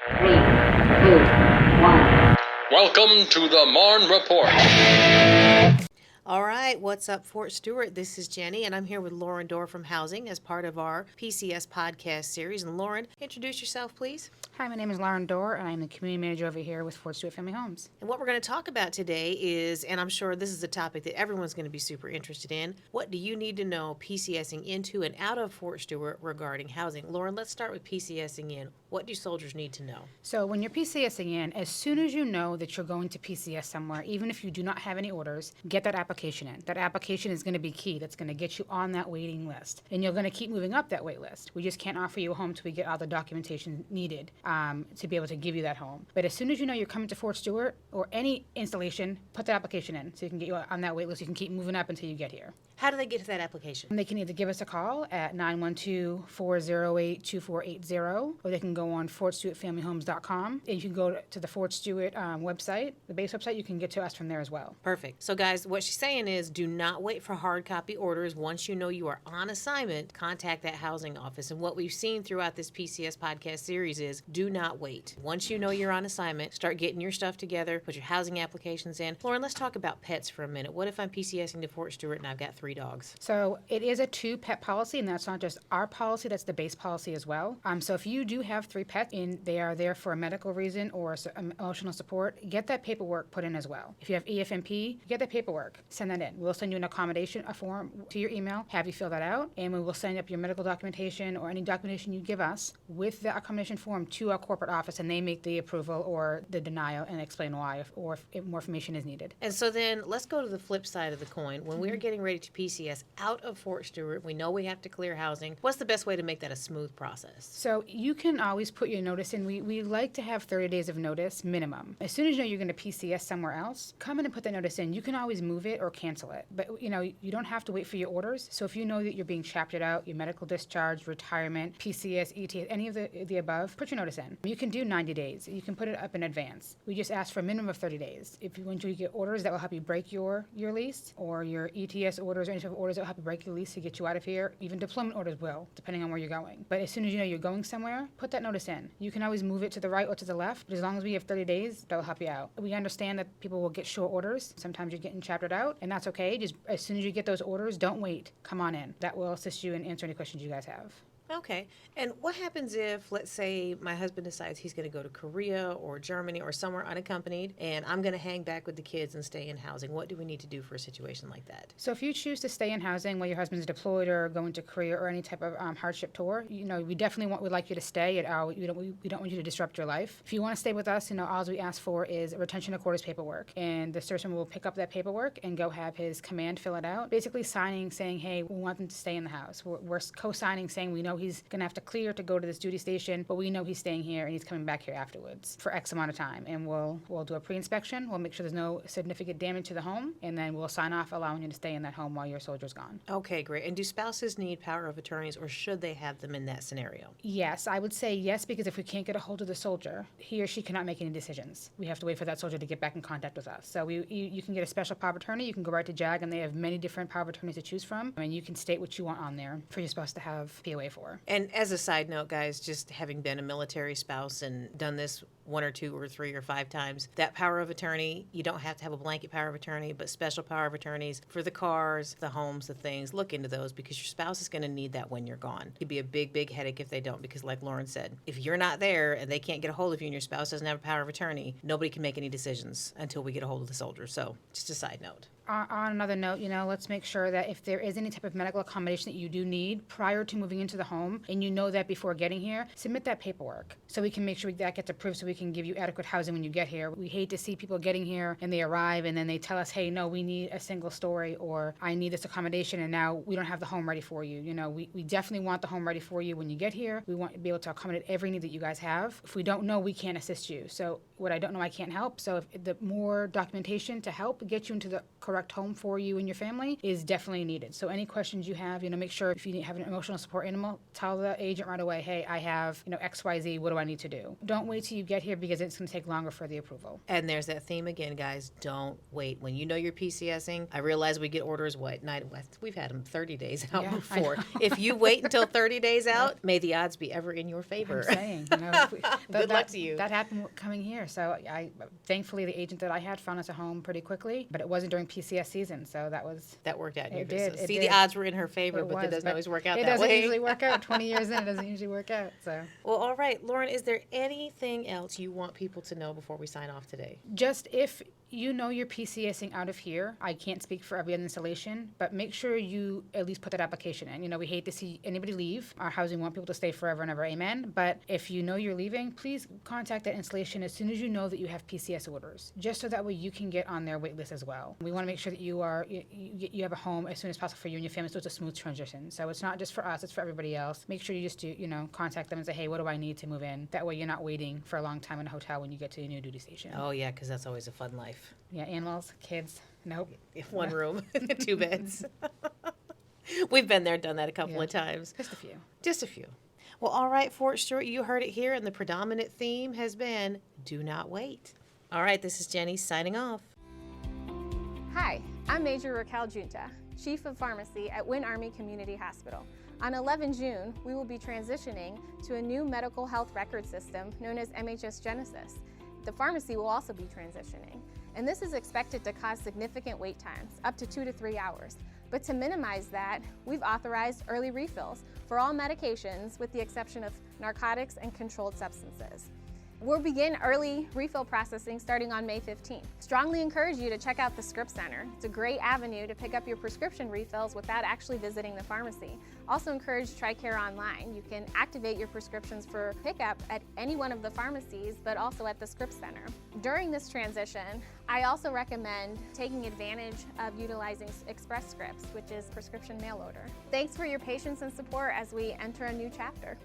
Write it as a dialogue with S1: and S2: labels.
S1: 3, 2, 1.
S2: Welcome to the Marne Report.
S3: All right, what's up, Fort Stewart? This is Jenny, and I'm here with Lauren Dorr from Housing as part of our PCS podcast series. And Lauren, introduce yourself, please.
S4: Hi, my name is Lauren Dorr, and I'm the community manager over here with Fort Stewart Homes.
S3: And what we're going to talk about today is, and I'm sure this is a topic that everyone's going to be super interested in, what do you need to know PCSing into and out of Fort Stewart regarding housing? Lauren, let's start with PCSing in. What do soldiers need to know?
S4: So when you're PCSing in, as soon as you know that you're going to PCS somewhere, even if you do not have any orders, get that application in. That application is going to be key. That's going to get you on that waiting list. And you're going to keep moving up that wait list. We just can't offer you a home until we get all the documentation needed to be able to give you that home. But as soon as you know you're coming to Fort Stewart or any installation, put the application in so you can get you on that wait list. You can keep moving up until you get here.
S3: How do they get to that application?
S4: They can either give us a call at 912-408-2480, or they can go on FortStewartFamilyHomes.com, and you can go to the Fort Stewart website, the base website. You can get to us from there as well.
S3: Perfect. So, guys, what she's saying is do not wait for hard copy orders. Once you know you are on assignment, contact that housing office. And what we've seen throughout this PCS podcast series is do not wait. Once you know you're on assignment, start getting your stuff together, put your housing applications in. Lauren, let's talk about pets for a minute. What if I'm PCSing to Fort Stewart and I've got 3 dogs?
S4: So it is a 2-pet policy, and that's not just our policy, that's the base policy as well. So if you do have 3 pets and they are there for a medical reason or emotional support, get that paperwork put in as well. If you have EFMP, get that paperwork, send that in. We'll send you an accommodation, a form to your email, have you fill that out, and we will send up your medical documentation or any documentation you give us with the accommodation form to our corporate office, and they make the approval or the denial and explain why or if more information is needed.
S3: And so then let's go to the flip side of the coin. When we're getting ready to PCS out of Fort Stewart, we know we have to clear housing. What's the best way to make that a smooth process?
S4: So you can always put your notice in. We like to have 30 days of notice minimum. As soon as you know you're going to PCS somewhere else, come in and put that notice in. You can always move it or cancel it. But, you don't have to wait for your orders. So if you know that you're being chaptered out, your medical discharge, retirement, PCS, ETS, any of the above, put your notice in. You can do 90 days. You can put it up in advance. We just ask for a minimum of 30 days. If you want to get orders that will help you break your lease, or your ETS orders or any type of orders that will help you break your lease to get you out of here, even deployment orders will, depending on where you're going. But as soon as you know you're going somewhere, put that notice in. You can always move it to the right or to the left, but as long as we have 30 days, that will help you out. We understand that people will get short orders. Sometimes you're getting chaptered out, and that's okay. Just as soon as you get those orders, don't wait. Come on in. That will assist you and answer any questions you guys have.
S3: Okay. And what happens if, let's say, my husband decides he's going to go to Korea or Germany or somewhere unaccompanied, and I'm going to hang back with the kids and stay in housing? What do we need to do for a situation like that?
S4: So if you choose to stay in housing while your husband's deployed or going to Korea or any type of hardship tour, we definitely would like you to stay. We don't want you to disrupt your life. If you want to stay with us, all we ask for is a retention of quarters paperwork, and the surgeon will pick up that paperwork and go have his command fill it out, basically signing saying, hey, we want him to stay in the house. We're co-signing saying we know he's going to have to clear to go to this duty station, but we know he's staying here and he's coming back here afterwards for X amount of time. And we'll do a pre-inspection. We'll make sure there's no significant damage to the home, and then we'll sign off allowing you to stay in that home while your soldier's gone.
S3: Okay, great. And do spouses need power of attorneys, or should they have them in that scenario?
S4: Yes, I would say yes, because if we can't get a hold of the soldier, he or she cannot make any decisions. We have to wait for that soldier to get back in contact with us. So you can get a special power of attorney. You can go right to JAG, and they have many different power of attorneys to choose from. And you can state what you want on there for your spouse to have POA for.
S3: And as a side note, guys, just having been a military spouse and done this 1 or 2 or 3 or 5 times, that power of attorney, you don't have to have a blanket power of attorney, but special power of attorneys for the cars, the homes, the things. Look into those, because your spouse is going to need that when you're gone. It'd be a big, big headache if they don't, because like Lauren said, if you're not there and they can't get a hold of you and your spouse doesn't have a power of attorney, nobody can make any decisions until we get a hold of the soldier. So just a side note.
S4: On another note, let's make sure that if there is any type of medical accommodation that you do need prior to moving into the home, and you know that before getting here, submit that paperwork so we can make sure that gets approved so we can give you adequate housing when you get here. We hate to see people getting here and they arrive and then they tell us, hey, no, we need a single story, or I need this accommodation, and now we don't have the home ready for you. We definitely want the home ready for you when you get here. We want to be able to accommodate every need that you guys have. If we don't know, we can't assist you. So what I don't know, I can't help. So if the more documentation to help get you into the correct correct home for you and your family is definitely needed. So any questions you have, make sure if you have an emotional support animal, tell the agent right away, hey, I have, XYZ, what do I need to do? Don't wait till you get here because it's going to take longer for the approval.
S3: And there's that theme again, guys. Don't wait. When you know you're PCSing, I realize we get orders, we've had them 30 days out before. If you wait until 30 days out, may the odds be ever in your favor.
S4: I'm saying,
S3: Good luck to you.
S4: That happened coming here. So thankfully, the agent that I had found us a home pretty quickly, but it wasn't during PCS season. So that worked out in your favor.
S3: See, the odds were in her favor, but it doesn't always work out that way.
S4: It doesn't usually work out. 20 years in, it doesn't usually work out. So.
S3: Well, all right. Lauren, is there anything else you want people to know before we sign off today?
S4: Just if you're PCSing out of here, I can't speak for every other installation, but make sure you at least put that application in. We hate to see anybody leave. Our housing want people to stay forever and ever, amen. But if you know you're leaving, please contact that installation as soon as you know that you have PCS orders, just so that way you can get on their wait list as well. We want to make sure that you have a home as soon as possible for you and your family, so it's a smooth transition. So it's not just for us, it's for everybody else. Make sure you just do, contact them and say, hey, what do I need to move in? That way you're not waiting for a long time in a hotel when you get to your new duty station.
S3: Oh, yeah, because that's always a fun life.
S4: Yeah, animals, kids, nope.
S3: One room, 2 beds. We've been there, done that a couple of times.
S4: Just a few.
S3: Well, all right, Fort Stewart, you heard it here, and the predominant theme has been do not wait. All right, this is Jenny signing off.
S5: Hi, I'm Major Raquel Junta, Chief of Pharmacy at Winn Army Community Hospital. On 11 June, we will be transitioning to a new medical health record system known as MHS Genesis. The pharmacy will also be transitioning, and this is expected to cause significant wait times, up to 2 to 3 hours. But to minimize that, we've authorized early refills for all medications with the exception of narcotics and controlled substances. We'll begin early refill processing starting on May 15th. Strongly encourage you to check out the Script Center. It's a great avenue to pick up your prescription refills without actually visiting the pharmacy. Also encourage TRICARE online. You can activate your prescriptions for pickup at any one of the pharmacies, but also at the Script Center. During this transition, I also recommend taking advantage of utilizing Express Scripts, which is prescription mail order. Thanks for your patience and support as we enter a new chapter.